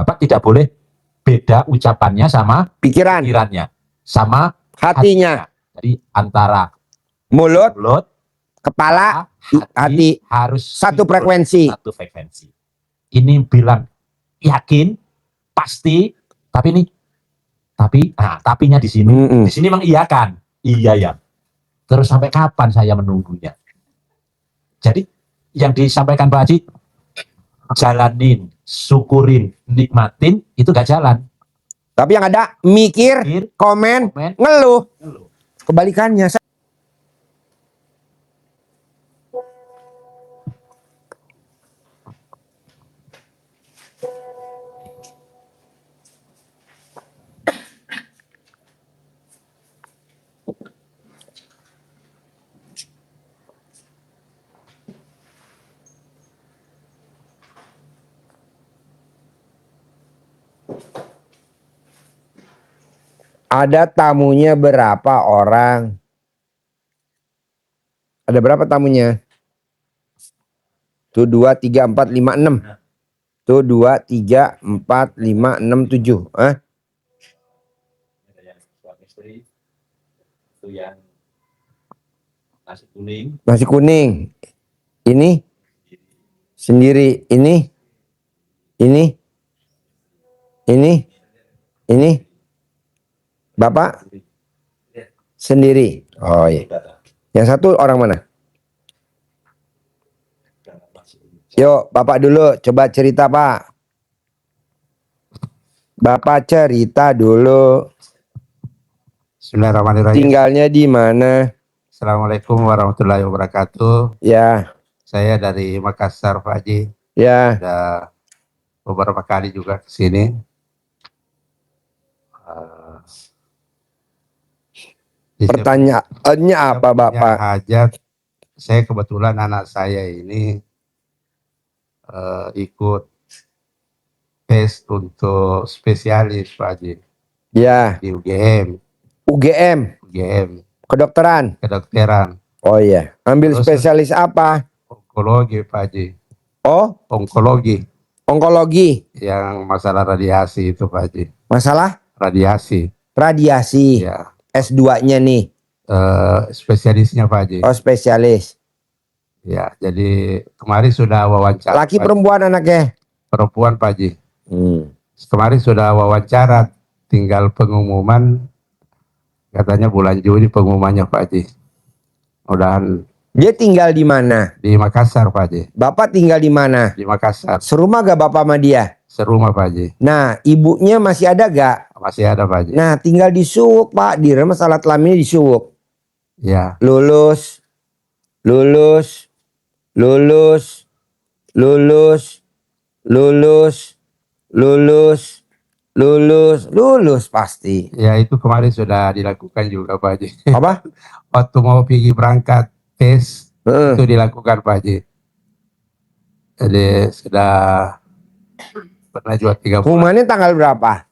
Bapak tidak boleh beda ucapannya sama pikirannya, sama hatinya. Jadi antara mulut, kepala, hati harus satu frekuensi. Ini bilang yakin, pasti, tapinya di sini. Di sini mengiyakan. Iya ya. Terus sampai kapan saya menunggunya? Jadi yang disampaikan Pak Haji, jalanin, syukurin, nikmatin, itu gak jalan. Tapi yang ada mikir, komen, ngeluh. Kebalikannya. Ada tamunya berapa orang? Ada berapa tamunya? Tuh 2, 3, 4, 5, 6. Tuh 2, 3, 4, 5, 6, 7. Hah? Itu yang nasi kuning. Nasi kuning. Ini sendiri. Ini Bapak sendiri. Oh iya. Yang satu orang mana? Yuk, Bapak dulu. Coba cerita, Pak. Bapak cerita dulu. Bismillahirrahmanirrahim. Tinggalnya di mana? Assalamualaikum warahmatullahi wabarakatuh. Ya. Saya dari Makassar, Pak Haji. Ya. Sudah beberapa kali juga ke sini. Pertanyaannya apa, Bapak? Hajat, saya kebetulan anak saya ini ikut tes untuk spesialis, Pak Haji. Ya. Di UGM. Kedokteran. Oh iya. Ambil terus, spesialis apa? Onkologi, Pak Haji. Oh? Onkologi. Yang masalah radiasi itu, Pak Haji. Masalah? Radiasi. Ya. S2-nya nih. Spesialisnya, Pak Haji. Oh, spesialis. Ya, jadi kemarin sudah wawancara. Laki perempuan anaknya? Perempuan, Pak Haji. Kemarin sudah wawancara, tinggal pengumuman. Katanya bulan Juni pengumumannya, Pak Haji. Mudahan. Dia tinggal di mana? Di Makassar, Pak Haji. Bapak tinggal di mana? Di Makassar. Serumah gak Bapak sama dia? Serumah, Pak Haji. Nah, ibunya masih ada gak? Masih ada, Pak Haji. Nah, tinggal di Suwuk, Pak. Di rumah salah kelaminnya di Suwuk. Ya. Lulus. Lulus pasti. Ya, itu kemarin sudah dilakukan juga, Pak Haji. Apa? Waktu mau pergi berangkat tes, itu dilakukan, Pak Haji. Jadi sudah pernah juga 3 bulan. Pengumumannya tanggal berapa?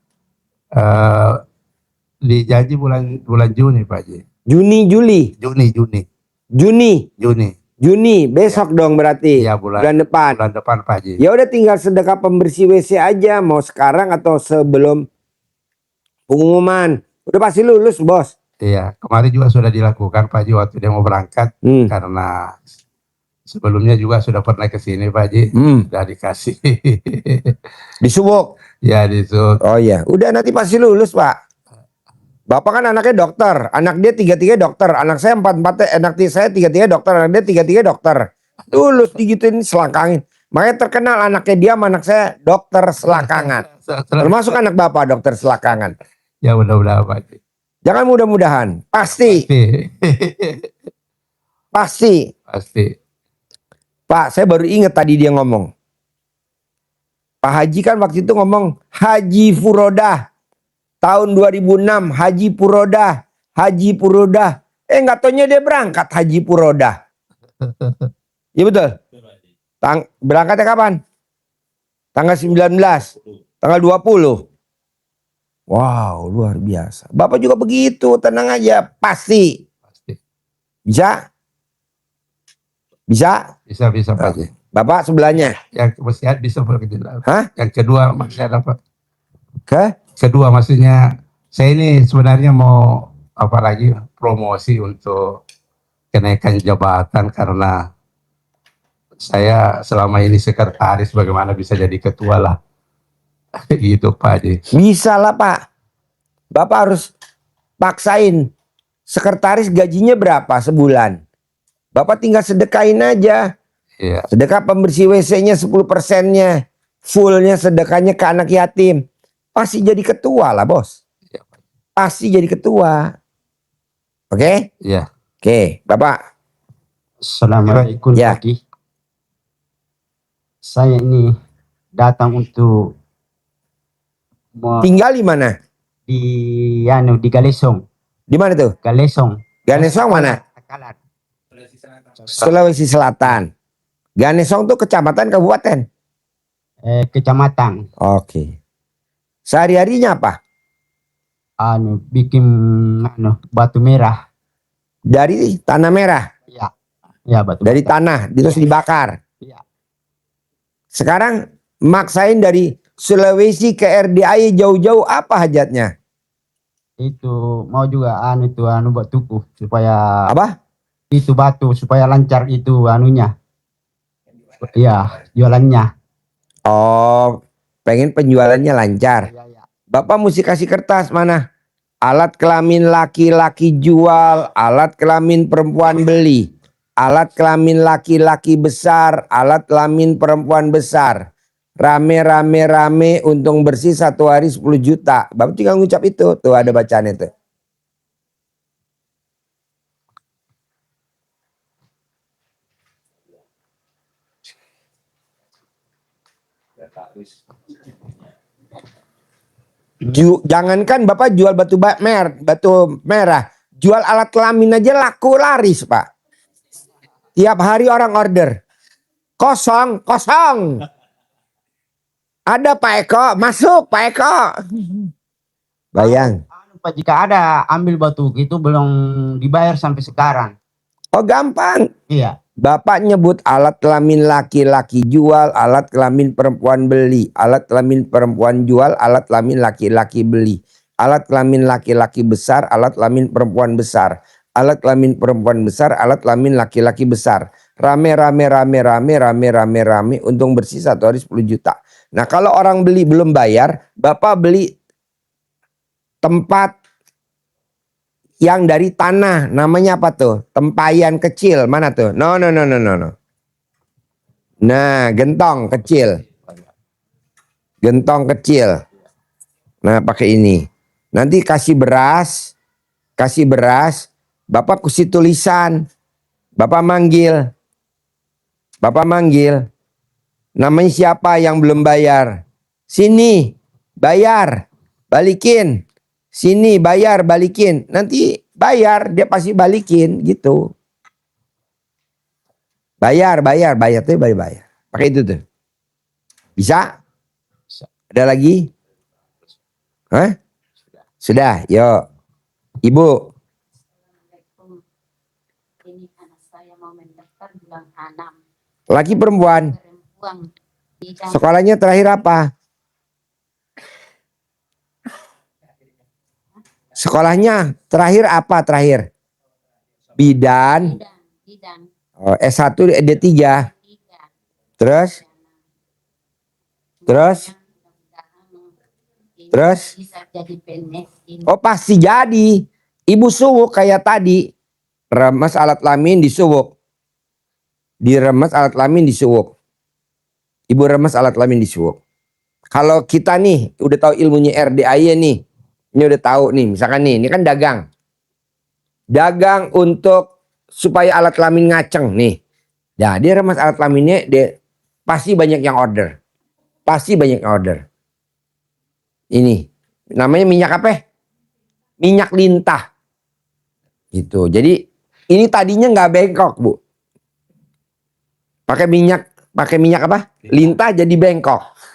Dijanji bulan Juni, Pak Haji. Juni. Besok ya. Dong berarti. Ya, bulan depan, Pak Haji. Ya udah tinggal sedekah pembersih WC aja, mau sekarang atau sebelum pengumuman. Udah pasti lulus, Bos. Iya, kemarin juga sudah dilakukan, Pak Haji, waktu dia mau berangkat. Karena sebelumnya juga sudah pernah ke sini, Pak Haji. Sudah dikasih. Di Suwuk? Ya, di Suwuk. Oh iya, udah nanti pasti lulus, Pak. Bapak kan anaknya dokter, anak dia 3-3 dokter, anak saya 4-4, anak saya 3-3 dokter, anak dia 3-3 dokter. Lulus digituin selangkangin. Makanya terkenal anaknya dia sama anak saya dokter selangkangan. Termasuk anak Bapak dokter selangkangan. Ya mudah-mudahan, Pak. Jangan mudah-mudahan, pasti. Pak, saya baru ingat tadi dia ngomong. Pak Haji kan waktu itu ngomong Haji Furodah. Tahun 2006 Haji Furodah. Nggak taunya dia berangkat Haji Furodah. Iya betul? Berangkatnya kapan? Tanggal 19. Tanggal 20. Wow, luar biasa. Bapak juga begitu, tenang aja. Pasti. Bisa, Pak. Bapak sebelahnya. Yang sehat bisa begitu. Hah? Yang kedua maksudnya apa? Ke? Kedua maksudnya saya ini sebenarnya mau apa lagi promosi untuk kenaikan jabatan karena saya selama ini sekretaris, bagaimana bisa jadi ketua lah. Gitu Pak Haji. Bisa lah Pak. Bapak harus paksain. Sekretaris gajinya berapa sebulan? Bapak tinggal sedekahin aja. Iya. Sedekah pembersih WC-nya 10%-nya. Fullnya sedekahnya ke anak yatim. Pasti jadi ketua lah bos. Iya, Pak. Pasti jadi ketua. Oke? Iya. Oke, Bapak. Assalamualaikum Ya. pagi. Saya ini datang untuk Tinggal di mana? di Galesong. Di mana tuh? Galesong. Ganesong mana? Takalar. Sulawesi Selatan. Ganesong tuh kecamatan kabupaten. Kecamatan. Oke. Sehari-harinya apa? Bikin batu merah. Dari tanah merah. Ya. Ya batu. Dari merah. tanah terus dibakar. Ya. Sekarang maksain dari Sulawesi ke RDAI jauh-jauh, apa hajatnya? Itu mau juga buat tuku supaya Apa? itu batu supaya lancar itu anunya. Ya, jualannya. Oh, pengen penjualannya lancar. Ya, ya. Bapak mesti kasih kertas mana? Alat kelamin laki-laki jual, alat kelamin perempuan beli. Alat kelamin laki-laki besar, alat kelamin perempuan besar. Rame untung bersih 1 hari 10 juta. Bapak tinggal ngucap itu. Tuh ada bacaan itu. Jangankan Bapak jual batu merah. Jual alat kelamin aja laku laris Pak. Tiap hari orang order. Kosong. Ada Pak Eko, masuk Pak Eko. Bayang. Pak, jika ada ambil batu itu belum dibayar sampai sekarang. Oh gampang. Iya. Bapak nyebut alat kelamin laki-laki jual, alat kelamin perempuan beli. Alat kelamin perempuan jual, alat kelamin laki-laki beli. Alat kelamin laki-laki besar, alat kelamin perempuan besar. Alat kelamin perempuan besar, alat kelamin laki-laki besar. Rame, untung bersih 1 hari 10 juta. Nah kalau orang beli belum bayar, Bapak beli tempat yang dari tanah, namanya apa tuh? Tempayan kecil, mana tuh? No. Nah, gentong kecil. Nah, pakai ini. Nanti kasih beras, Bapak kasih tulisan. Bapak manggil. Namanya siapa yang belum bayar? Sini, bayar, balikin. Sini bayar, balikin. Nanti bayar, dia pasti balikin gitu. Bayar tuh bayar. Pakai itu tuh. Bisa? Ada lagi? Hah? Sudah, yuk. Ibu. Ini anak saya mau mendaftar bulan 6. Laki perempuan? Perempuan. Bidang Sekolahnya terakhir apa? Sekolahnya terakhir apa terakhir? Bidan. bidang Oh, S1 D3. 3. Terus? Terus? Bisa jadi PNS ini. Oh pasti jadi. Ibu suwuk kayak tadi. Remes alat kelamin disuwuk. Diremes alat kelamin disuwuk. Ibu remes alat kelamin disuwuk. Kalau kita nih udah tahu ilmunya RDAI nih. Ini udah tahu nih, misalkan nih, ini kan dagang. Dagang untuk supaya alat kelamin ngaceng nih. Nah, dia remas alat kelaminnya, dia pasti banyak yang order. Ini, namanya minyak apa? Minyak lintah. Gitu. Jadi, ini tadinya nggak bengkok, Bu. Pakai minyak apa? Lintah jadi bengkok.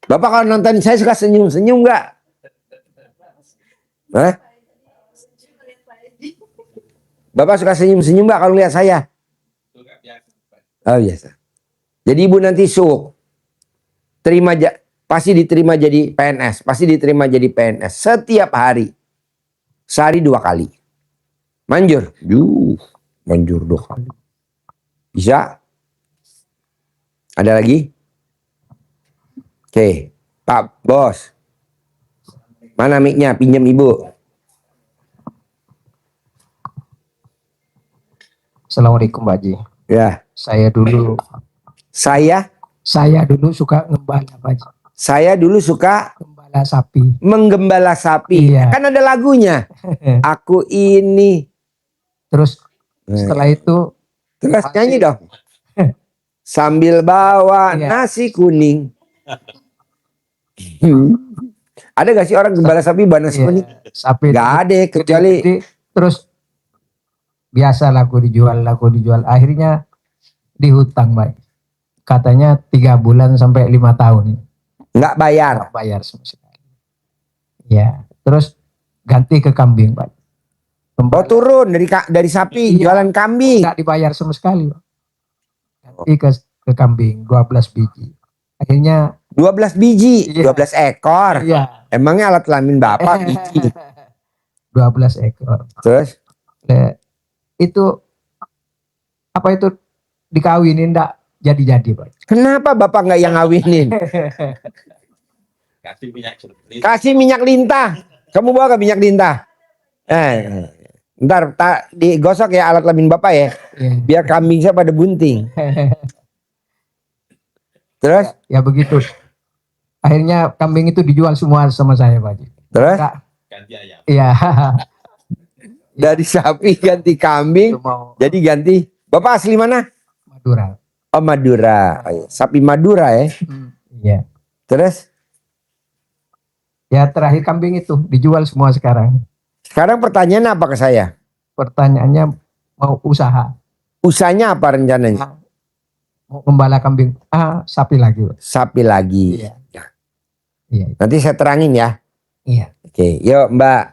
Bapak kalau nonton saya suka senyum nggak? Bapak suka senyum nggak kalau lihat saya? Oh biasa. Jadi ibu nanti pasti diterima jadi PNS, pasti diterima jadi PNS setiap hari, sehari 2 kali. Manjur, manjur 2 kali. Bisa? Ada lagi? Oke, Pak Bos, mana mic-nya? Pinjam ibu. Assalamualaikum Pak Haji. Ya, Saya dulu suka ngembala Pak Haji. saya dulu suka Gembala sapi. menggembala sapi. Iya. Kan ada lagunya. Aku ini. Terus setelah itu Terus nyanyi dong. Sambil bawa Iya. nasi kuning. Ada gak sih orang gembala sapi bawa nasi iya, kuning? sapi Gak ada, kecuali gede, terus biasa laku dijual. Akhirnya dihutang Pak. Katanya 3 bulan sampai 5 tahun. gak bayar. Nggak bayar sama sekali. Ya, terus ganti ke kambing Pak. Oh turun dari sapi, Iya. jualan kambing. Nggak dibayar sama sekali Pak. Ganti ke kambing 12 biji. Akhirnya 12 biji, Iya. 12 ekor. iya Emangnya alat kelamin bapak biji. 12 ekor. Terus Itu apa itu dikawinin enggak jadi Pak. kenapa bapak nggak yang ngawinin? Kasih minyak Kasih minyak lintah. Kamu bawa ke minyak lintah? Ntar digosok ya alat kelamin bapak ya. Iya. Biar kambing saya pada bunting. Terus? Ya begitu. Akhirnya kambing itu dijual semua sama saya Pak Haji. Terus? Enggak, ganti ayam. iya. Dari sapi ganti kambing. Itu mau Jadi ganti. Bapak asli mana? Madura. Oh Madura. Oh, iya. Sapi Madura ya. Iya. Terus? Ya terakhir kambing itu dijual semua sekarang. Sekarang pertanyaan apa ke saya? Pertanyaannya mau usaha. Usahanya apa rencananya? Mau gembala kambing. Sapi lagi Pak. Sapi lagi. Iya. Ya. Iya. Nanti saya terangin ya. Iya. Oke, yuk Mbak.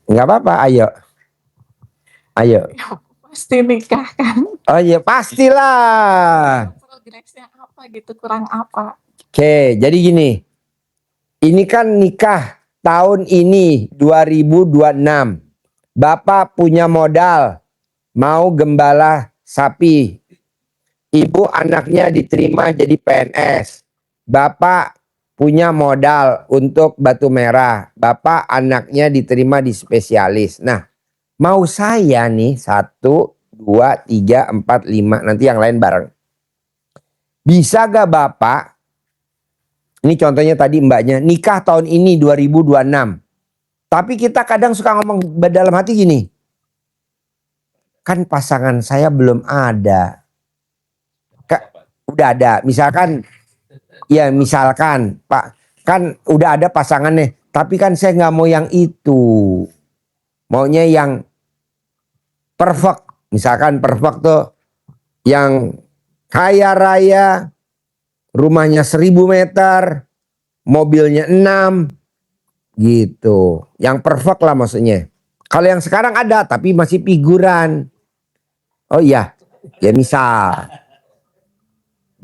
Nggak apa-apa, ayo. Ayo. Pasti nikah kan? Oh iya, pastilah. Progresnya apa gitu, kurang apa? Oke, jadi gini. Ini kan nikah tahun ini 2026. Bapak punya modal mau gembala sapi. Ibu anaknya diterima jadi PNS. Bapak punya modal untuk batu merah. Bapak anaknya diterima di spesialis. Nah, mau saya nih 1, 2, 3, 4, 5. Nanti yang lain bareng. Bisa gak Bapak? Ini contohnya tadi mbaknya. Nikah tahun ini 2026. Tapi kita kadang suka ngomong dalam hati gini. Kan pasangan saya belum ada. Udah ada. Misalkan. Ya misalkan Pak. Kan udah ada pasangannya. Tapi kan saya nggak mau yang itu. Maunya yang perfect. Misalkan perfect tuh. Yang kaya raya. Rumahnya 1000 meter. Mobilnya 6. Gitu. Yang perfect lah maksudnya. Kalau yang sekarang ada tapi masih figuran. Oh iya. Ya misal.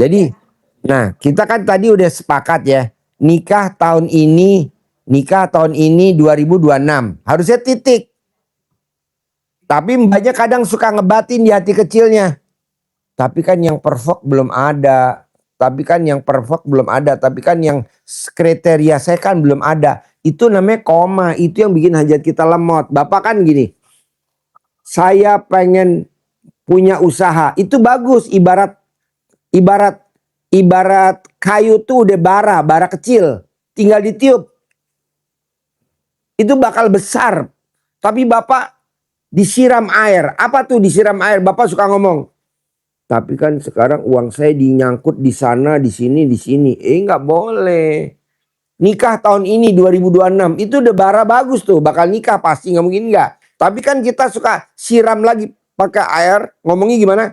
Jadi. Nah kita kan tadi udah sepakat ya. Nikah tahun ini 2026. Harusnya titik. Tapi mbaknya kadang suka ngebatin di hati kecilnya. Tapi kan yang perfect belum ada. Tapi kan yang perfect belum ada. Tapi kan yang kriteria saya kan belum ada. Itu namanya koma. Itu yang bikin hajat kita lemot. Bapak kan gini. Saya pengen punya usaha. Itu bagus. Ibarat kayu tuh udah bara kecil. Tinggal ditiup. Itu bakal besar. Tapi Bapak disiram air. Apa tuh disiram air? Bapak suka ngomong. Tapi kan sekarang uang saya dinyangkut di sana, di sini, di sini. Nggak boleh. Nikah tahun ini 2026 itu udah bara bagus tuh. Bakal nikah pasti, nggak mungkin nggak. Tapi kan kita suka siram lagi pakai air. Ngomongnya gimana?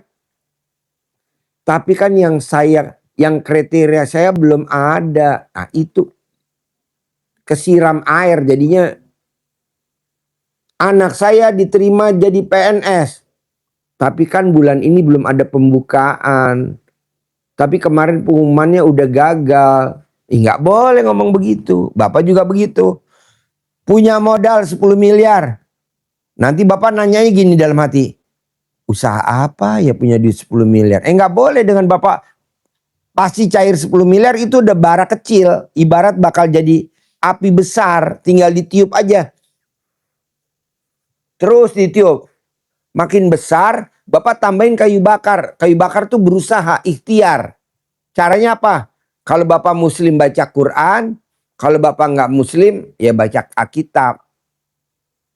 Tapi kan yang kriteria saya belum ada. Nah itu kesiram air jadinya. Anak saya diterima jadi PNS. Tapi kan bulan ini belum ada pembukaan. Tapi kemarin pengumumannya udah gagal. Nggak boleh ngomong begitu. Bapak juga begitu. Punya modal 10 miliar. Nanti Bapak nanyanya gini dalam hati. Usaha apa ya punya duit 10 miliar? Nggak boleh dengan Bapak pasti cair 10 miliar itu udah bara kecil. Ibarat bakal jadi api besar. Tinggal ditiup aja. Terus ditiup. Makin besar, Bapak tambahin kayu bakar. Kayu bakar tuh berusaha, ikhtiar. Caranya apa? Kalau Bapak Muslim baca Quran, kalau Bapak nggak Muslim, ya baca Alkitab.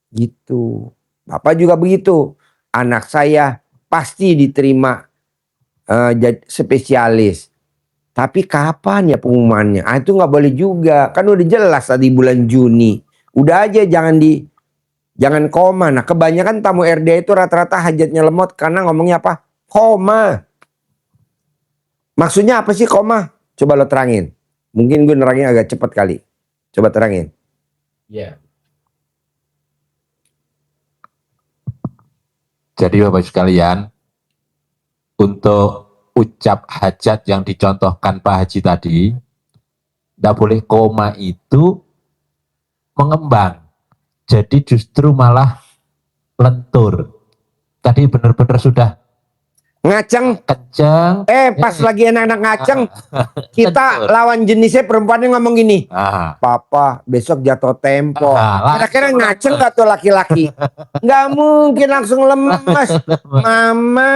Gitu. Bapak juga begitu. Anak saya pasti diterima jadi spesialis. Tapi kapan ya pengumumannya? Itu nggak boleh juga. Kan udah jelas tadi bulan Juni. Udah aja jangan koma. Nah kebanyakan tamu RDA itu rata-rata hajatnya lemot karena ngomongnya apa? Koma. Maksudnya apa sih koma? Coba lo terangin. Mungkin gue nerangin agak cepat kali. Coba terangin. Ya. Jadi Bapak sekalian, untuk ucap hajat yang dicontohkan Pak Haji tadi, tidak boleh koma itu mengembang. Jadi justru malah lentur. Tadi benar-benar sudah Ngaceng. kenceng. Pas lagi enak-enak ngaceng. Kita lawan jenisnya perempuannya ngomong gini. Papa besok jatuh tempo. Kira-kira ngaceng gak tuh laki-laki? Gak mungkin langsung lemes. Mama.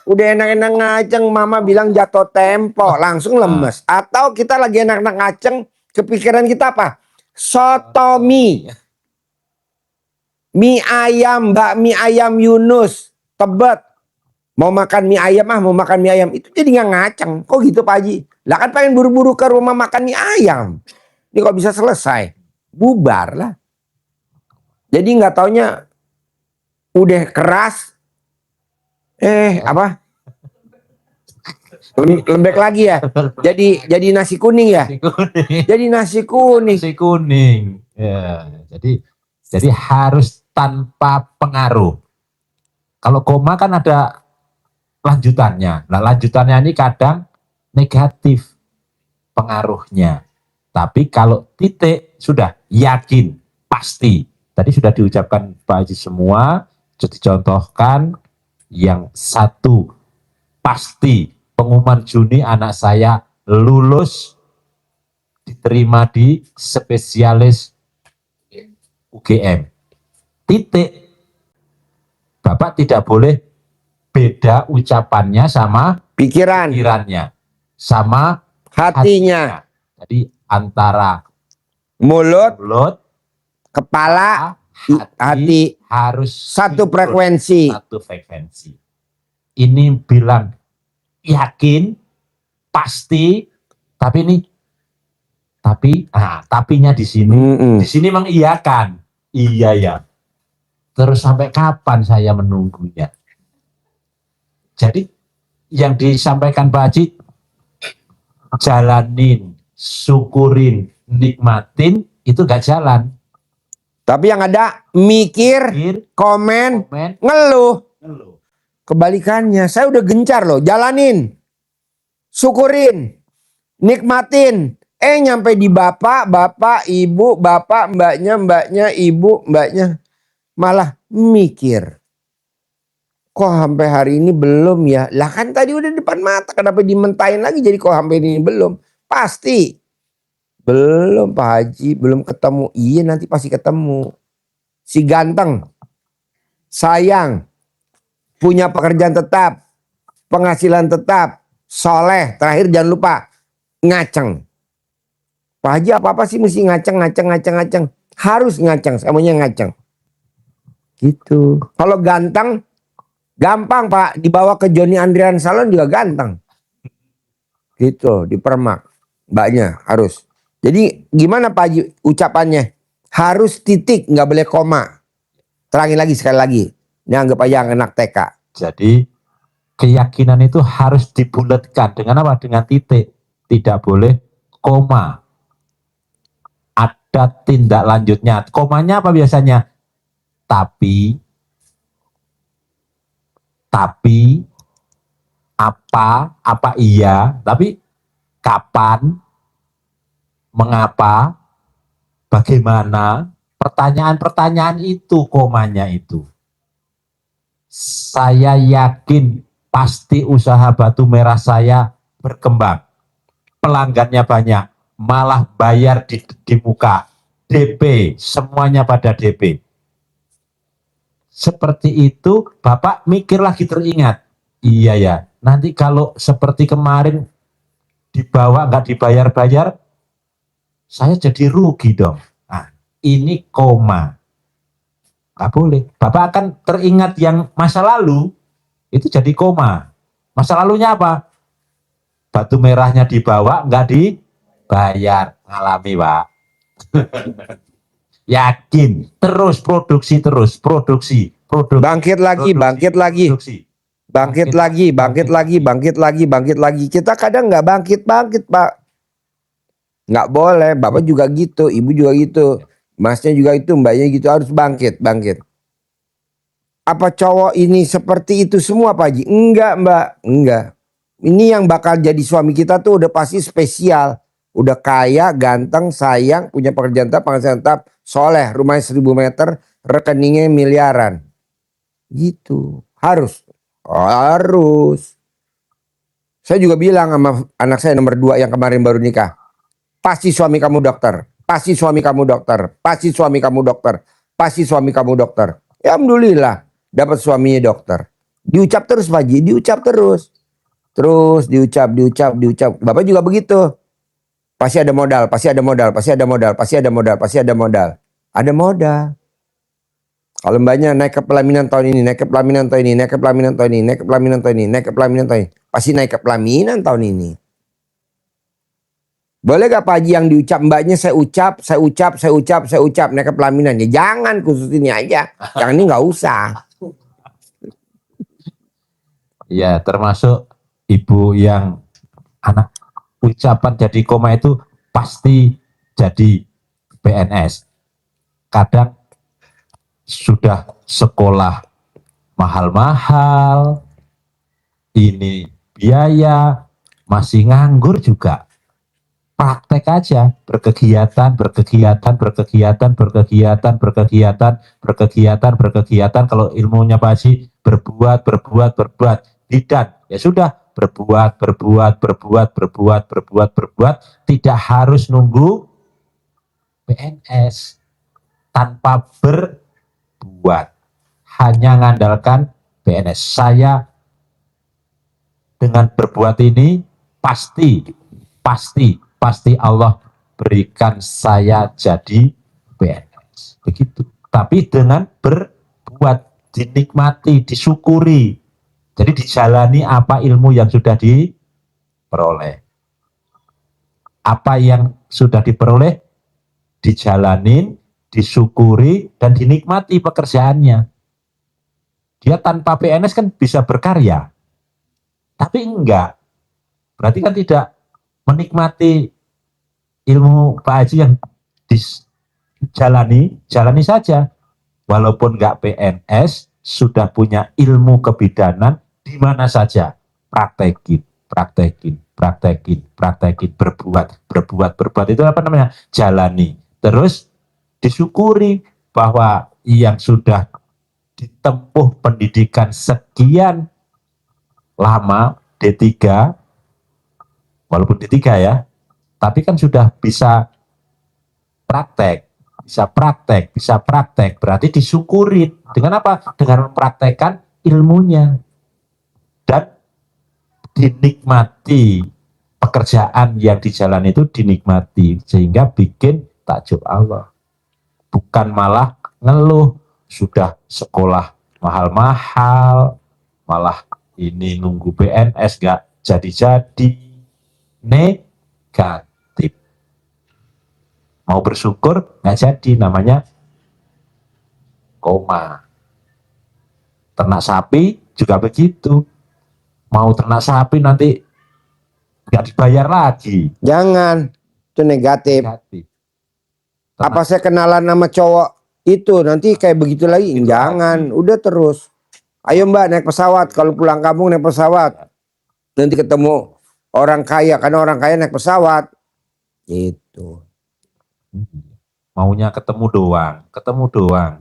Udah enak-enak ngaceng. Mama bilang jatuh tempo. Langsung lemes. Atau kita lagi enak-enak ngaceng. Kepikiran kita apa? Sotomi. Mie ayam. Bakmi ayam Yunus. Tebet. Mau makan mie ayam mau makan mie ayam. Itu jadi gak ngaceng. Kok gitu Pak Haji? Lah kan pengen buru-buru ke rumah makan mie ayam. Ini kok bisa selesai? Bubar lah. Jadi gak taunya udah keras. Apa? Lembek lagi ya. Jadi nasi kuning ya. Jadi nasi kuning. Nasi kuning. Ya, jadi harus tanpa pengaruh. Kalau koma kan ada lanjutannya. Nah, lanjutannya ini kadang negatif pengaruhnya. Tapi kalau titik sudah yakin, pasti. Tadi sudah diucapkan Pak Haji semua, sudah dicontohkan. Yang satu, pasti pengumuman Juni anak saya lulus, diterima di spesialis UGM. Titik. Bapak tidak boleh beda ucapannya sama pikirannya, sama hatinya. Jadi antara mulut, kepala, hati harus satu frekuensi. Ini bilang yakin, pasti, tapinya di sini. Di sini mengiyakan. Iya ya. Terus sampai kapan saya menunggunya? Jadi yang disampaikan Pak Haji, jalanin, syukurin, nikmatin, itu gak jalan. Tapi yang ada mikir, komen, ngeluh. Kebalikannya, saya udah gencar loh, jalanin, syukurin, nikmatin. Nyampe di bapak, ibu, bapak, mbaknya, ibu, mbaknya. Malah mikir. Kok sampai hari ini belum ya? Lah kan tadi udah depan mata. Kenapa dimentahin lagi jadi kok sampai ini belum? Pasti. Belum Pak Haji. Belum ketemu. Iya nanti pasti ketemu. Si ganteng. Sayang. Punya pekerjaan tetap. Penghasilan tetap. Soleh. Terakhir jangan lupa. Ngaceng. Pak Haji apa-apa sih mesti ngaceng. Harus ngaceng. Semuanya ngaceng. Gitu. Kalau ganteng. Gampang Pak, dibawa ke Johnny Andrian Salon juga ganteng. Gitu, dipermak. Mbaknya harus. Jadi gimana Pak Haji ucapannya? Harus titik, nggak boleh koma. Terangin lagi sekali lagi. Ini anggap aja anak TK. Jadi keyakinan itu harus dibulatkan. Dengan apa? Dengan titik. Tidak boleh koma. Ada tindak lanjutnya. Komanya apa biasanya? Tapi Tapi apa iya, tapi kapan, mengapa, bagaimana, pertanyaan-pertanyaan itu komanya itu. Saya yakin pasti usaha batu merah saya berkembang. Pelanggannya banyak, malah bayar di muka. DP, semuanya pada DP. Seperti itu, Bapak mikir lagi teringat. Iya ya, nanti kalau seperti kemarin dibawa nggak dibayar-bayar, saya jadi rugi dong. Nah, ini koma. Nggak boleh. Bapak akan teringat yang masa lalu, itu jadi koma. Masa lalunya apa? Batu merahnya dibawa, nggak dibayar. Ngalami, Pak. Yakin, terus produksi, produksi. Bangkit lagi, bangkit lagi. Produksi. Bangkit lagi, bangkit lagi, bangkit lagi, bangkit lagi. Kita kadang nggak bangkit, Pak. Nggak boleh, Bapak juga gitu, Ibu juga gitu. Masnya juga itu, Mbaknya gitu, harus bangkit. Apa cowok ini seperti itu semua, Pak Haji? Enggak, Mbak, enggak. Ini yang bakal jadi suami kita tuh udah pasti spesial. Udah kaya, ganteng, sayang, punya pekerjaan tetap, penghasilan tetap, soleh, rumahnya 1000 meter, rekeningnya miliaran. Gitu, harus. Saya juga bilang sama anak saya nomor 2 yang kemarin baru nikah. Pasti suami kamu dokter. Pasti suami kamu dokter. Pasti suami kamu dokter. Pasti suami kamu dokter. Ya alhamdulillah dapat suaminya dokter. Diucap terus Pak Haji, diucap terus. Terus diucap. Bapak juga begitu. Pasti ada modal, pasti ada modal, pasti ada modal, pasti ada modal, pasti ada modal. Ada modal. Kalau mbaknya naik ke pelaminan tahun ini, naik ke pelaminan tahun ini, naik ke pelaminan tahun ini, naik ke pelaminan tahun ini, naik ke pelaminan tahun ini. Pasti naik ke pelaminan tahun ini. Boleh gak Pak Haji yang diucap mbaknya saya ucap, naik ke pelaminan. Ya jangan, khusus ini aja. Yang ini gak usah. Ya, termasuk ibu yang anak ucapan jadi koma itu pasti jadi PNS. Kadang sudah sekolah mahal-mahal, ini biaya, masih nganggur juga. Praktek aja, berkegiatan. Kalau ilmunya Pak Haji, berbuat. Bidan, ya sudah, berbuat. Tidak harus nunggu PNS. Tanpa berbuat, hanya mengandalkan PNS. Saya dengan berbuat ini pasti Allah berikan saya jadi PNS. Begitu. Tapi dengan berbuat, dinikmati, disyukuri. Jadi dijalani apa ilmu yang sudah diperoleh. Apa yang sudah diperoleh dijalanin, disyukuri, dan dinikmati pekerjaannya. Dia tanpa PNS kan bisa berkarya. Tapi enggak. Berarti kan tidak menikmati ilmu Pak Haji yang jalani saja. Walaupun enggak PNS, sudah punya ilmu kebidanan di mana saja. Praktekin. Berbuat. Itu apa namanya? Jalani. Terus disyukuri bahwa yang sudah ditempuh pendidikan sekian lama, D3, walaupun D3 ya, tapi kan sudah bisa praktek, berarti disyukuri. Dengan apa? Dengan mempraktekkan ilmunya. Dan dinikmati, pekerjaan yang dijalani itu dinikmati, sehingga bikin takjub Allah. Bukan malah ngeluh, sudah sekolah mahal-mahal, malah ini nunggu PNS gak jadi-jadi. Negatif. Mau bersyukur gak jadi, namanya koma. Ternak sapi juga begitu. Mau ternak sapi nanti gak dibayar lagi. Jangan, itu negatif. Apa saya kenalan nama cowok itu nanti kayak begitu lagi? Jangan, udah terus. Ayo Mbak naik pesawat. Kalau pulang kampung naik pesawat. Nanti ketemu orang kaya, karena orang kaya naik pesawat. Itu. Maunya ketemu doang.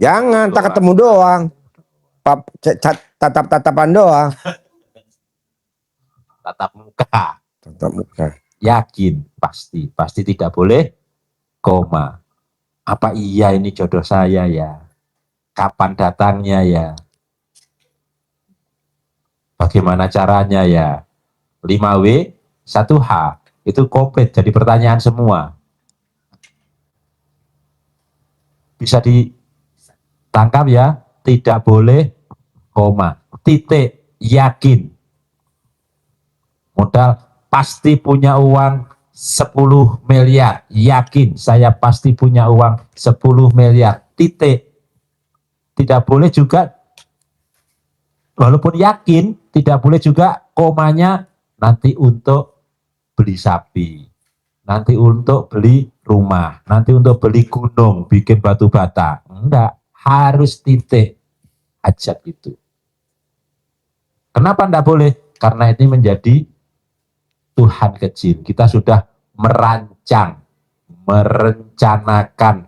Jangan, tak Doang. ketemu doang. Tatap-tatapan doang. Tatap muka. Tatap muka. Yakin, pasti tidak boleh koma. Apa iya ini jodoh saya ya? Kapan datangnya ya? Bagaimana caranya ya? 5W, 1H. Itu komplit, jadi pertanyaan semua. Bisa ditangkap ya? Tidak boleh koma. Titik, yakin. Modal pasti punya uang 10 miliar. Yakin saya pasti punya uang 10 miliar. Titik. Tidak boleh juga, walaupun yakin, tidak boleh juga komanya nanti untuk beli sapi, nanti untuk beli rumah, nanti untuk beli gunung, bikin batu bata. Enggak, harus titik aja gitu. Kenapa enggak boleh? Karena ini menjadi Tuhan kecil. Kita sudah merancang, merencanakan,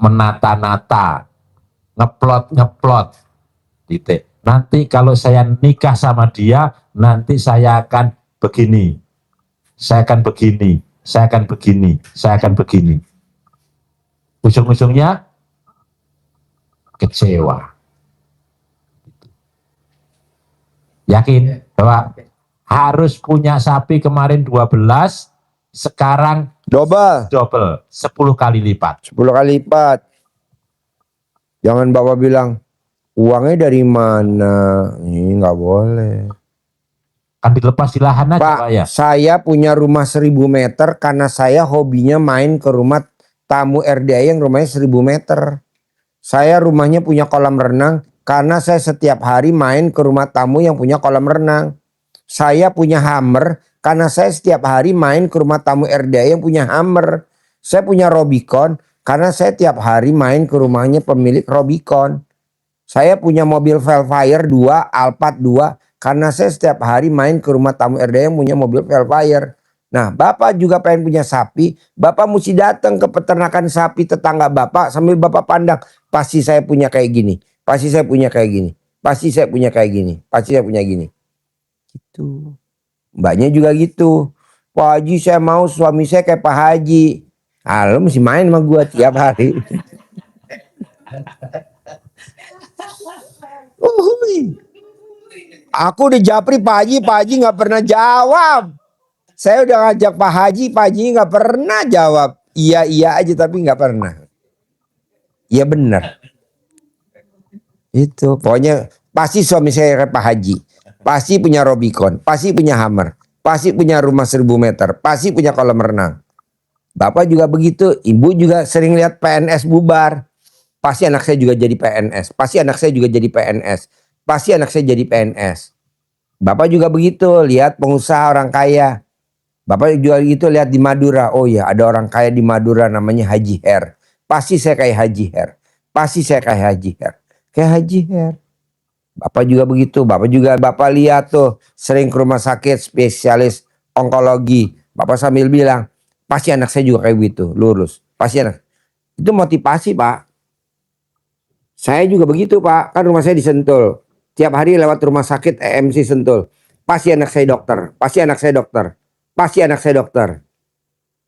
menata-nata, ngeplot, titik. Nanti kalau saya nikah sama dia, nanti saya akan begini, saya akan begini, saya akan begini, saya akan begini. Ujung-ujungnya kecewa. Yakin bahwa harus punya sapi kemarin 12, sekarang Double. 10 kali lipat. 10 kali lipat. Jangan Bapak bilang, uangnya dari mana? Ini nggak boleh. Kan dilepas di lahan aja Pak, Pak ya. saya punya rumah 1000 meter karena saya hobinya main ke rumah tamu RDA yang rumahnya 1000 meter. Saya rumahnya punya kolam renang karena saya setiap hari main ke rumah tamu yang punya kolam renang. Saya punya Hummer karena saya setiap hari main ke rumah tamu RDA yang punya Hummer. Saya punya Robicon karena saya tiap hari main ke rumahnya pemilik Robicon. Saya punya mobil Velfire 2, Alphard 2 karena saya setiap hari main ke rumah tamu RDA yang punya mobil Velfire. Nah, Bapak juga pengen punya sapi, Bapak mesti datang ke peternakan sapi tetangga Bapak sambil Bapak pandang, pasti saya punya kayak gini, pasti saya punya kayak gini, pasti saya punya kayak gini, pasti saya punya gini. Gitu. Mbaknya juga gitu. Pak Haji saya mau suami saya kayak Pak Haji. Ah, lo mesti main sama gua tiap hari. Aku udah japri Pak Haji nggak pernah jawab. Saya udah ngajak Pak Haji nggak pernah jawab. Iya aja tapi nggak pernah. Iya benar. Itu pokoknya pasti suami saya kayak Pak Haji. Pasti punya Robicon, pasti punya Hummer, pasti punya rumah 1000 meter, pasti punya kolam renang. Bapak juga begitu, ibu juga sering lihat PNS bubar. Pasti anak saya juga jadi PNS, pasti anak saya juga jadi PNS, pasti anak saya jadi PNS. Bapak juga begitu, lihat pengusaha orang kaya. Bapak juga gitu lihat di Madura, oh ya ada orang kaya di Madura namanya Haji Her. Pasti saya kayak Haji Her, pasti saya kayak Haji Her, kayak Haji Her. Bapak juga begitu, Bapak lihat tuh sering ke rumah sakit spesialis onkologi. Bapak sambil bilang, pasti anak saya juga kayak gitu, lurus. Pasti anak. Itu motivasi Pak. Saya juga begitu Pak, kan rumah saya di Sentul. Tiap hari lewat rumah sakit EMC Sentul. Pasti anak saya dokter, pasti anak saya dokter, pasti anak saya dokter.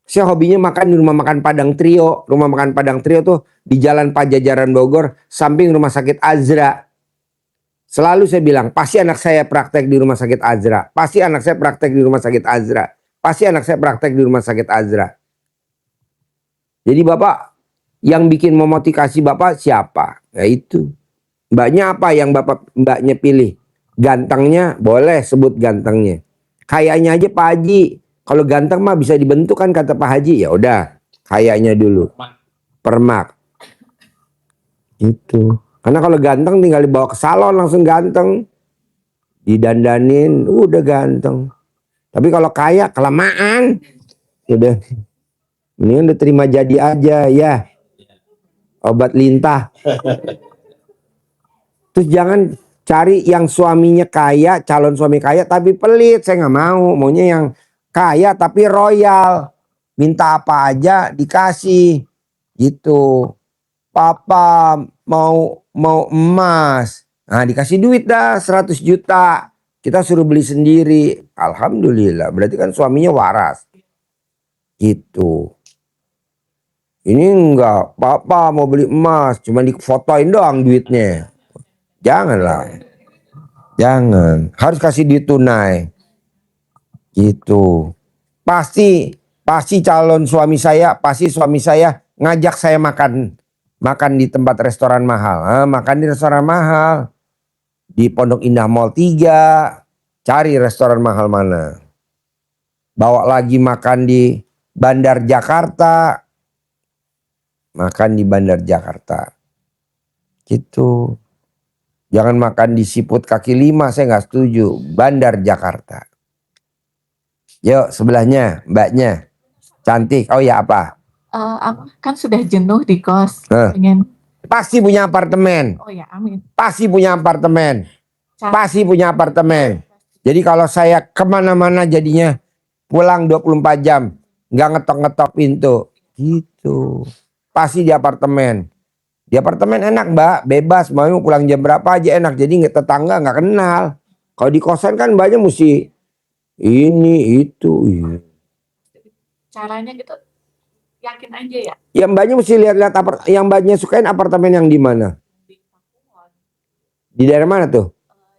Saya hobinya makan di rumah makan Padang Trio. Rumah makan Padang Trio tuh di Jalan Pajajaran Bogor, samping rumah sakit Azra. Selalu saya bilang, pasti anak saya praktek di rumah sakit Azra. Pasti anak saya praktek di rumah sakit Azra. Pasti anak saya praktek di rumah sakit Azra. Jadi Bapak, yang bikin memotivasi Bapak siapa? Ya itu. Mbaknya apa yang mbaknya pilih? Gantengnya, boleh sebut gantengnya. Kayaknya aja Pak Haji. Kalau ganteng mah bisa dibentuk kan kata Pak Haji. Ya udah, kayaknya dulu. Permak. Itu. Karena kalau ganteng tinggal dibawa ke salon langsung ganteng. Didandanin udah ganteng. Tapi kalau kaya kelamaan. Udah. Ini udah terima jadi aja ya. Obat lintah. Terus jangan cari yang suaminya kaya, calon suami kaya tapi pelit. Saya nggak mau. Maunya yang kaya tapi royal. Minta apa aja dikasih. Gitu. Papa mau emas. Nah, dikasih duit dah 100 juta. Kita suruh beli sendiri. Alhamdulillah. Berarti kan suaminya waras. Gitu. Ini enggak. Papa mau beli emas. Cuma difotoin doang duitnya. Janganlah. Jangan. Harus kasih duit tunai. Gitu. Pasti calon suami saya, pasti suami saya ngajak saya makan di tempat restoran mahal. Makan di restoran mahal. Di Pondok Indah Mall 3. Cari restoran mahal mana. Bawa lagi makan di Bandar Jakarta. Makan di Bandar Jakarta. Gitu. Jangan makan di Siput kaki 5, saya nggak setuju. Bandar Jakarta. Yuk sebelahnya, mbaknya. Cantik. Oh ya apa? Apa kan sudah jenuh di kos. Hah. Pengen. Pasti punya apartemen. Oh ya, amin. Pasti punya apartemen. Pasti punya apartemen. Jadi kalau saya kemana-mana jadinya pulang 24 jam. Nggak ngetok-ngetok pintu. Gitu. Pasti di apartemen. Di apartemen enak mbak. Bebas. Mau pulang jam berapa aja enak. Jadi tetangga nggak kenal. Kalau di kosan kan banyak mesti ini itu. Caranya gitu yakin aja ya. Yang mbaknya mesti lihat-lihat yang mbaknya sukain apartemen yang di mana? Di Pakuwon, Di daerah mana tuh?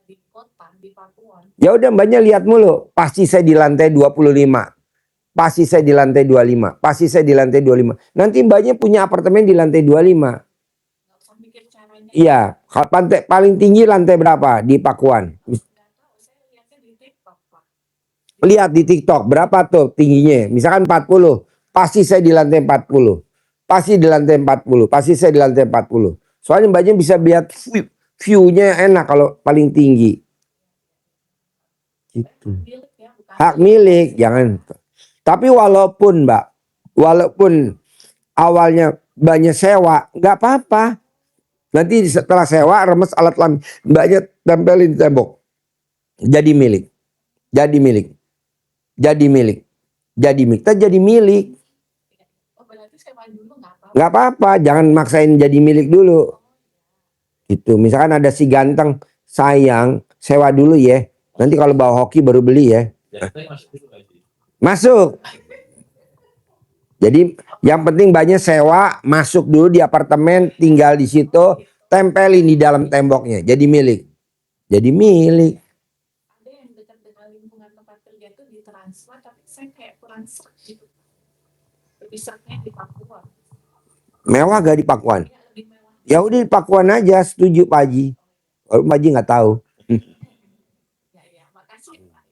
di kota, di Pakuwon. Ya udah mbaknya lihat mulu. Pasti saya di lantai 25. Pasti saya di lantai 25. Pasti saya di lantai 25. Nanti mbaknya punya apartemen di lantai 25. Nggak usah mikir caranya. Iya, pantai paling tinggi lantai berapa di Pakuan? Nggak tahu, saya lihatnya di TikTok, Pak. Lihat di TikTok berapa tuh tingginya. Misalkan 40. Pasti saya di lantai 40. Pasti di lantai 40. Pasti saya di lantai 40. Soalnya mbaknya bisa lihat view-nya enak kalau paling tinggi. Gitu. Milik ya, bukan Hak milik, jangan. Tapi walaupun mbak, walaupun awalnya banyak sewa, nggak apa-apa. Nanti setelah sewa remes alat kelamin, mbaknya tempelin di tembok. Jadi milik. Jadi milik. Jadi milik. Jadi milik. Kita jadi milik. Oh, berarti sewa dulu nggak apa-apa. Nggak apa-apa, jangan maksain jadi milik dulu. Gitu. Misalkan ada si ganteng, sayang, sewa dulu ya. Nanti kalau bawa hoki baru beli ya. Masuk. Jadi yang penting banyak sewa, masuk dulu di apartemen, tinggal di situ, tempelin di dalam temboknya. Jadi milik. Jadi milik. Ada yang dekat dengan lingkungan tempat kerja itu ditransfer, tapi saya kayak kurang serk gitu. Lebih serknya di Pakuwon. Mewah gak di Pakuan? Ya, lebih mewah. Ya udah di Pakuan aja, setuju Pak Haji. Kalau Pak Haji nggak tahu. Ya, makasih Pak.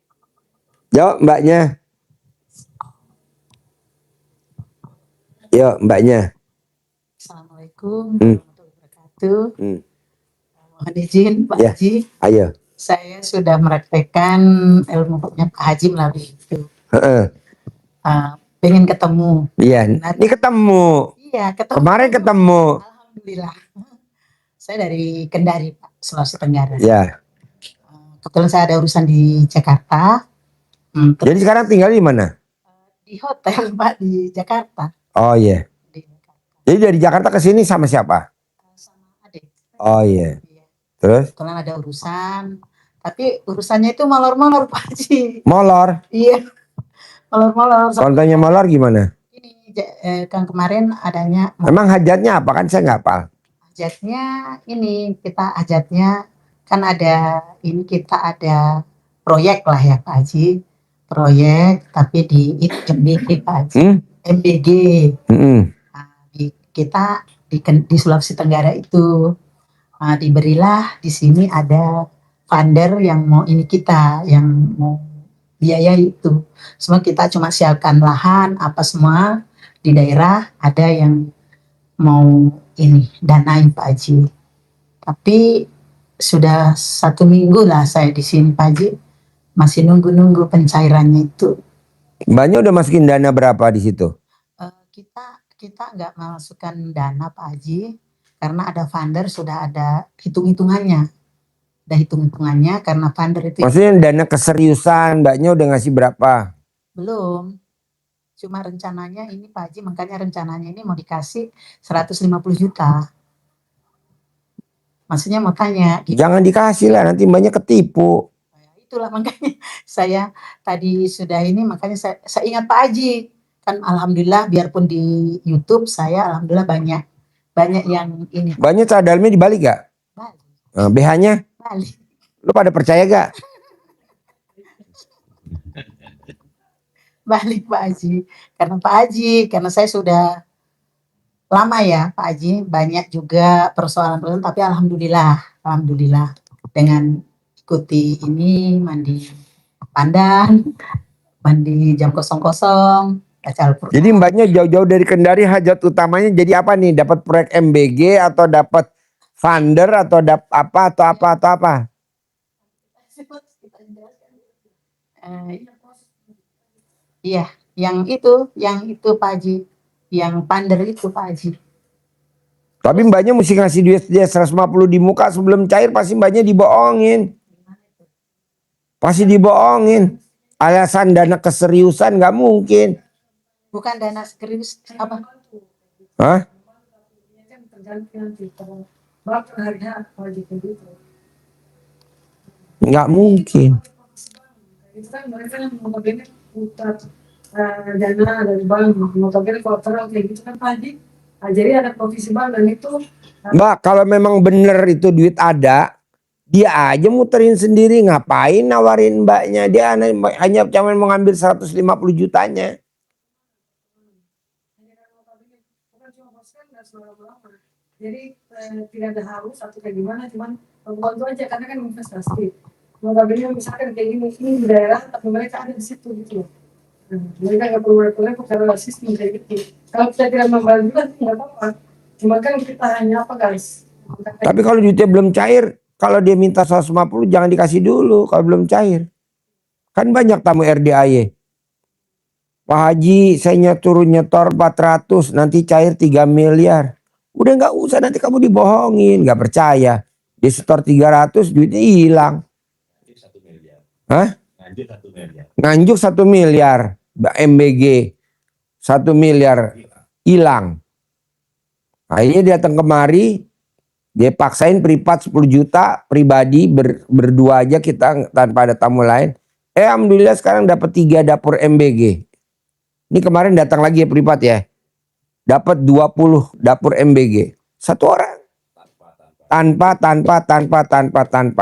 Yo mbaknya. Yo mbaknya. Assalamualaikum Hmm. warahmatullahi wabarakatuh. Hmm. Mohon izin Pak Ya. Haji, Ayo. saya sudah meraktekkan ilmu Pak Haji melalui itu. Heeh. Pengen ketemu. Iya. Ini ketemu. Iya, ketemu. Kemarin ketemu. Alhamdulillah. Saya dari Kendari Pak, Sulawesi Tenggara. Ya. Kebetulan saya ada urusan di Jakarta. Terus Jadi sekarang tinggal di mana? di hotel Pak di Jakarta. Oh iya. Di Jakarta. Jadi dari Jakarta ke sini sama siapa? Sama adik. Oh iya. Iya. Terus? Kebetulan ada urusan. Tapi urusannya itu molor-molor Pak Haji. Molor. Iya. Molor-molor. Contohnya molor gimana? Ini kan kemarin adanya Emang hajatnya apa kan saya nggak hafal. hajatnya ini kita hajatnya kan ada ini kita ada proyek lah ya Pak Haji, proyek tapi di MBG Pak Haji, MBG. Nah, kita di Sulawesi Tenggara itu diberilah di sini ada funder yang mau ini kita yang mau biaya itu. Semua kita cuma siapkan lahan apa semua di daerah, ada yang mau ini danain Pak Haji. Tapi sudah 1 minggu lah saya di sini Pak Haji, masih nunggu pencairannya itu. Mbaknya udah masukin dana berapa di situ? Kita nggak masukkan dana Pak Haji karena ada funder, sudah ada hitung-hitungannya. Ada hitung-hitungannya karena funder itu Maksudnya dana keseriusan Mbaknya udah ngasih berapa? belum. Cuma rencananya ini Pak Haji, makanya rencananya ini mau dikasih 150 juta. Maksudnya mau tanya, Jangan dikasih lah, nanti Mbaknya ketipu. itulah makanya saya tadi sudah ini, makanya saya ingat Pak Haji. Kan alhamdulillah biarpun di YouTube saya alhamdulillah banyak yang ini. Mbaknya celana dalamnya dibalik gak? Balik, BH-nya? balik. Lu pada percaya gak? Balik Pak Haji. Karena saya sudah lama ya Pak Haji, banyak juga persoalan-persoalan, tapi alhamdulillah dengan ikuti ini mandi pandan, mandi jam 00, baca Al-Quran. Jadi Mbaknya jauh-jauh dari Kendari, hajat utamanya jadi apa nih? Dapat proyek MBG atau dapat funder atau dapat apa? Iya, yang itu Pak Haji, yang funder itu Pak Haji. Tapi Mbaknya mesti ngasih duit dia 150 di muka sebelum cair, pasti Mbaknya dibohongin. Pasti dibohongin. Alasan dana keseriusan nggak mungkin. Bukan dana serius apa? Hah? Nggak mungkin. Itu kan mereka yang notabene putar dana dari bank, notabene kalau orang kayak gitu kan tadi, jadi ada provisi bank dan itu Mbak, kalau memang bener itu duit ada, dia aja muterin sendiri. Ngapain nawarin Mbaknya? Dia hanya cuma mau ngambil 150 jutanya. bukan cuma pasukan dan selama-lama. Jadi tidak ada harus atau kayak gimana, cuman membantu aja karena kan investasi. Notabene misalkan kayak gini di daerah, tapi mereka ada di situ gitu. Mereka nggak perlu repot-repot karena sistem kayak gitu. Kalau kita tidak membantu kan nggak apa-apa. Cuma kan kita hanya apa guys? Tapi kalau duitnya belum cair, kalau dia minta 150 jangan dikasih dulu kalau belum cair. Kan banyak tamu RDAY. Pak Haji, saya turun nyetor 400, nanti cair 3 miliar. Udah nggak usah, nanti kamu dibohongin, nggak percaya. Dia setor 300, duitnya hilang. Nganjuk 1 miliar. Hah? Nganjuk 1 miliar. Nganjuk 1 miliar, MBG 1 miliar hilang. Akhirnya dia datang kemari, dia paksain privat 10 juta, pribadi berdua aja kita tanpa ada tamu lain. Alhamdulillah sekarang dapat 3 dapur MBG. Ini kemarin datang lagi ya privat ya. Dapat 20 dapur MBG. Satu orang. Tanpa.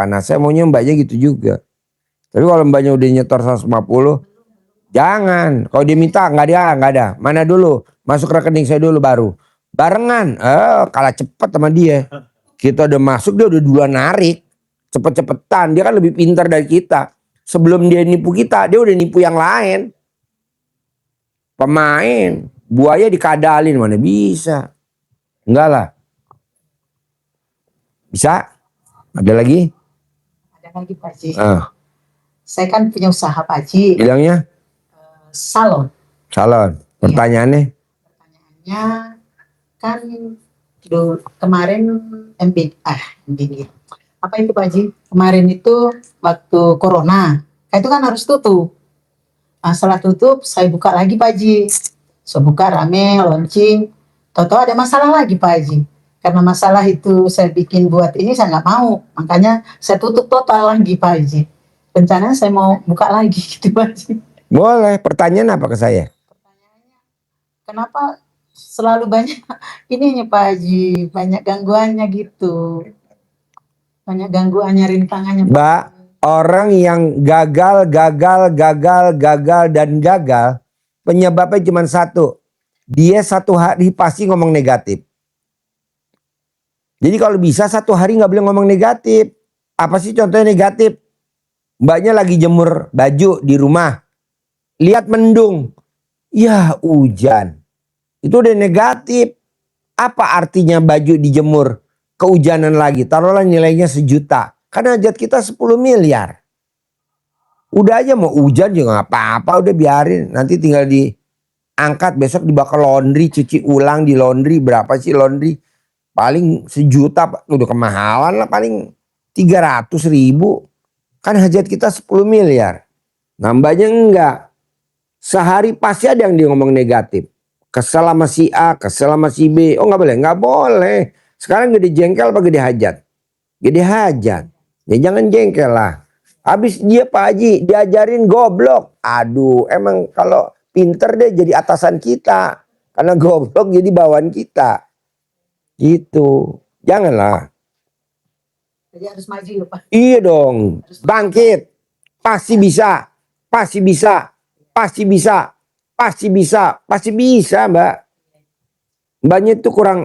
Nah saya maunya Mbaknya gitu juga. Tapi kalau Mbaknya udah nyetor 150, jangan. Kalau dia minta nggak ada. Mana dulu? Masuk rekening saya dulu baru. Barengan, kalah cepet sama dia. Kita udah masuk, dia udah duluan narik. Cepet-cepetan, dia kan lebih pintar dari kita. Sebelum dia nipu kita, dia udah nipu yang lain. Pemain, buaya dikadalin, mana bisa. Enggak lah. Bisa? Ada lagi? Ada lagi Pak Haji. Saya kan punya usaha Pak Haji. Bilangnya? Salon. Pertanyaannya? Pertanyaannya kan kemarin MBG. Apa itu Pak Haji? Kemarin itu waktu corona, itu kan harus tutup. Nah, setelah tutup saya buka lagi Pak Haji. Saya buka rame, launching. Tahu-tahu ada masalah lagi Pak Haji. Karena masalah itu saya bikin buat ini saya nggak mau. Makanya saya tutup total lagi Pak Haji. Rencananya saya mau buka lagi gitu Pak Haji. Boleh, pertanyaan apa ke saya? Pertanyaannya, kenapa selalu banyak ininya Pak Haji, banyak gangguannya gitu. Banyak gangguannya, rintangannya. Mbak, orang yang gagal, penyebabnya cuma satu. Dia satu hari pasti ngomong negatif. Jadi kalau bisa satu hari nggak boleh ngomong negatif. Apa sih contohnya negatif? Mbaknya lagi jemur baju di rumah. Lihat mendung. Ya hujan. Itu udah negatif. Apa artinya baju dijemur? Kehujanan lagi. Taruhlah nilainya 1 juta. Karena hajat kita 10 miliar. Udah aja mau hujan juga gak apa-apa. Udah biarin. Nanti tinggal diangkat. Besok dibawa ke laundry. Cuci ulang di laundry. Berapa sih laundry? paling 1 juta, udah kemahalan lah, paling 300.000. Kan hajat kita 10 miliar. Nambahnya enggak. Sehari pasti ada yang dia ngomong negatif. Kesel sama si A, kesel sama si B. Oh nggak boleh, nggak boleh. Sekarang gede jengkel apa gede hajat? Gede hajat. Ya jangan jengkel lah. Habis dia Pak Haji diajarin goblok. Aduh, emang kalau pinter deh jadi atasan kita. Karena goblok jadi bawaan kita. Gitu. Janganlah. Jadi harus maju ya Pak. Iya dong. Bangkit. Pasti bisa. Pasti bisa. Pasti bisa. Pasti bisa. Pasti bisa Mbak. Mbaknya tuh kurang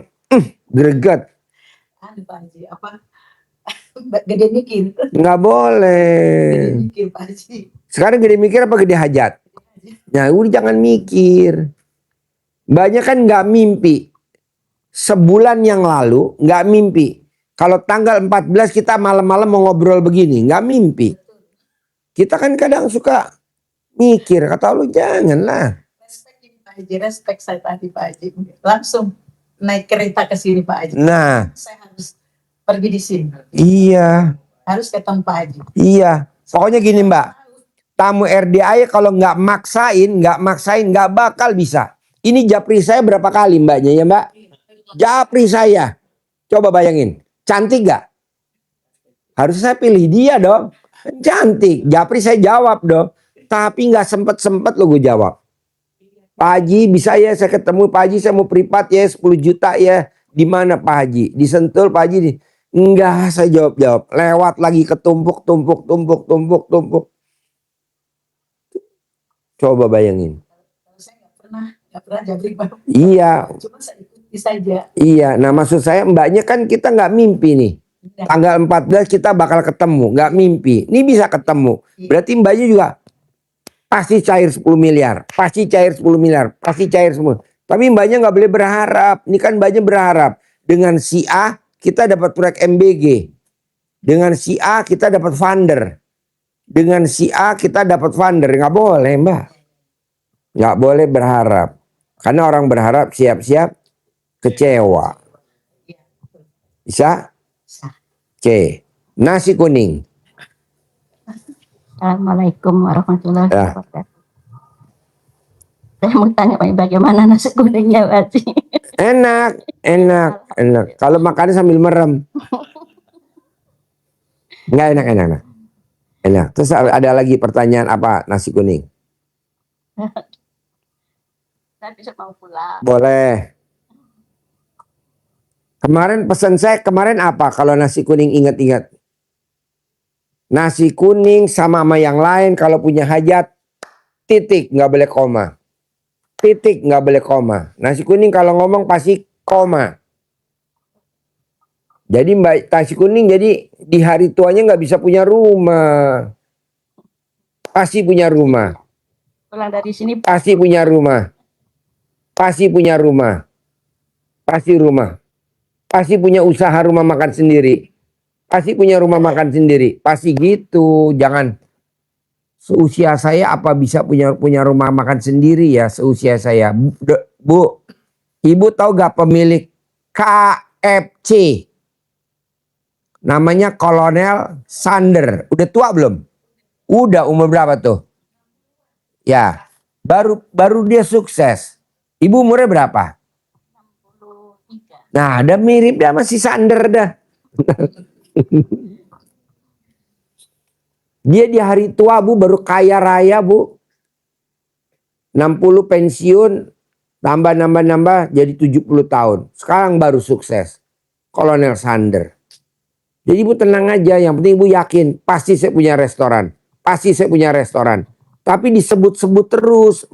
greget. Anu Pak Haji, apa? Gede mikir. Nggak boleh. Gede mikir Pak Haji. Sekarang gede mikir apa gede hajat? Nah udah jangan mikir. Mbaknya kan nggak mimpi. Sebulan yang lalu nggak mimpi. Kalau tanggal 14 kita malam-malam mau ngobrol begini. Nggak mimpi. Kita kan kadang suka mikir. Kata lu janganlah. Respect ini Pak Haji, respect saya tadi Pak Haji. Langsung naik kereta ke sini Pak Haji. Nah Saya harus pergi di sini. iya. Harus ketemu Pak Haji. Iya. Pokoknya gini Mbak. Tamu RDA kalau nggak maksain nggak bakal bisa. Ini japri saya berapa kali Mbaknya ya Mbak? Japri saya. Coba bayangin. Cantik gak? Harus saya pilih dia dong. Cantik. Japri saya jawab dong. Tapi nggak sempet lo gue jawab. Pak Haji bisa ya saya ketemu Pak Haji, saya mau privat ya 10 juta ya. Di mana Pak Haji? Di Sentul Pak Haji. Enggak, saya jawab. Lewat lagi ketumpuk. Coba bayangin. Saya nggak pernah jadi Pak. Iya. Cuma saya ikuti saja. Iya. Nah maksud saya Mbaknya kan kita nggak mimpi nih. Tanggal 14 kita bakal ketemu. Nggak mimpi. Ini bisa ketemu. Berarti Mbaknya juga pasti cair 10 miliar. Pasti cair 10 miliar. Pasti cair semua. Tapi Mbaknya nggak boleh berharap. Ini kan Mbaknya berharap. Dengan si A kita dapat proyek MBG. Dengan si A kita dapat funder. Dengan si A kita dapat funder. Nggak boleh Mbak. Nggak boleh berharap. Karena orang berharap siap-siap kecewa. Bisa? Oke. Nasi kuning. Assalamualaikum warahmatullahi Ya. wabarakatuh. Saya mau tanya Pak, bagaimana nasi kuningnya Pak Haji? Enak. Kalau makannya sambil merem. Nggak enak. Enak. Terus ada lagi pertanyaan apa nasi kuning? Saya bisa mau pulang. Boleh. Kemarin pesan saya apa kalau nasi kuning ingat-ingat? Nasi kuning sama yang lain kalau punya hajat titik nggak boleh koma. Titik nggak boleh koma. Nasi kuning kalau ngomong pasti koma. Jadi Mbak nasi kuning jadi di hari tuanya nggak bisa punya rumah. Pasti punya rumah. Pulang dari sini Pasti punya rumah. Pasti punya rumah. Pasti rumah. Pasti punya usaha rumah makan sendiri. Pasti punya rumah makan sendiri. Pasti gitu. Jangan seusia saya apa bisa punya rumah makan sendiri ya seusia saya. Bu, Ibu tahu gak pemilik KFC? Namanya Kolonel Sander. Udah tua belum? Udah, umur berapa tuh? Ya, baru dia sukses. Ibu umurnya berapa? 63. Nah, ada mirip dia masih Sander dah. Dia di hari tua Bu baru kaya raya Bu. 60 pensiun, nambah jadi 70 tahun. Sekarang baru sukses. Kolonel Sander. Jadi Ibu tenang aja, yang penting Ibu yakin pasti saya punya restoran. Pasti saya punya restoran. Tapi disebut-sebut terus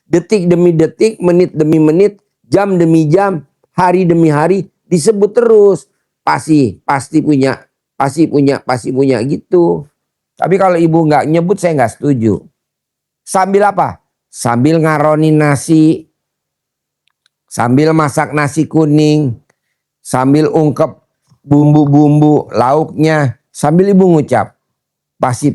detik demi detik, menit demi menit, jam demi jam, hari demi hari disebut terus. Pasti punya gitu. Tapi kalau Ibu nggak nyebut saya nggak setuju. Sambil apa? Sambil ngaronin nasi, sambil masak nasi kuning, sambil ungkep bumbu-bumbu lauknya, sambil Ibu ngucap pasti.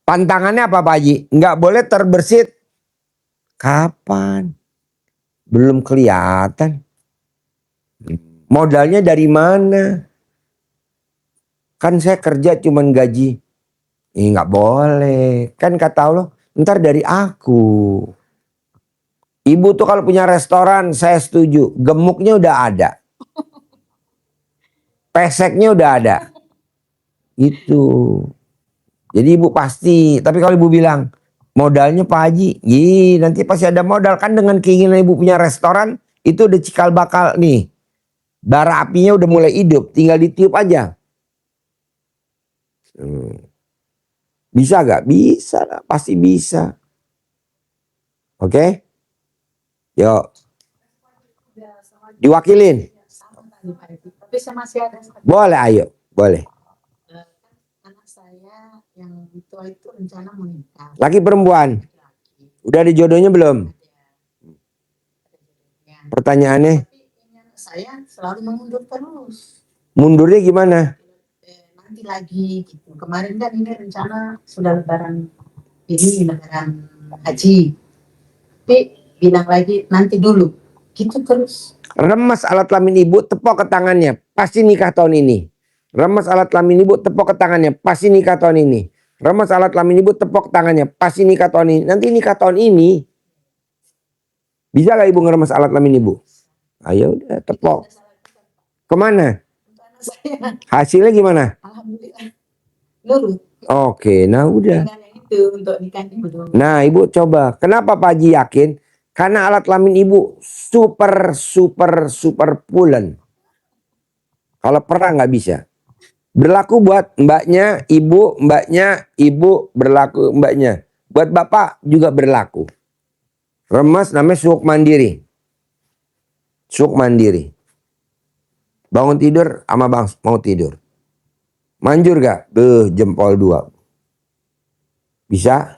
Pantangannya apa Pak Haji? Nggak boleh terbersit Kapan? Belum kelihatan. Modalnya dari mana? Kan saya kerja cuman gaji. Nggak boleh. Kan kata Allah, ntar dari aku. Ibu tuh kalau punya restoran, saya setuju. Gemuknya udah ada. Peseknya udah ada. Itu. Jadi ibu pasti. Tapi kalau ibu bilang, modalnya Pak Haji, nanti pasti ada modal. Kan dengan keinginan ibu punya restoran, itu udah cikal bakal nih. Bara apinya udah mulai hidup, tinggal ditiup aja. Bisa gak? Bisa lah, pasti bisa. Oke? Yuk. Diwakilin? Tapi saya masih ada Boleh, ayo. Boleh. anak saya yang tua itu rencana menikah. Laki perempuan? Udah ada jodohnya belum? Pertanyaannya? Tapi ini anak saya selalu mengundur terus. Mundurnya gimana? Nanti lagi gitu. Kemarin kan ini rencana sudah lebaran haji. Tapi bilang lagi nanti dulu. Gitu terus. Remas alat kelamin ibu, tepok ke tangannya. Pasti nikah tahun ini. Remas alat kelamin ibu, tepok ke tangannya. Pasti nikah tahun ini. Remas alat kelamin ibu, tepok ke tangannya. Pasti nikah tahun ini. Nanti nikah tahun ini. Bisa gak ibu ngeremas alat kelamin ibu? Ayo udah tepok. Kemana? Anak saya, Hasilnya gimana? alhamdulillah. Nurut. Oke, nah udah. Dengan yang itu untuk nikahnya belum. Nah ibu coba. Kenapa Pak Haji yakin? Karena alat kelamin ibu super pulen. Kalau perang nggak bisa. Berlaku buat mbaknya, ibu berlaku mbaknya. Buat bapak juga berlaku. Remas namanya suuk mandiri. Suuk mandiri. Bangun tidur sama bang mau tidur. Manjur gak? Jempol 2. Bisa?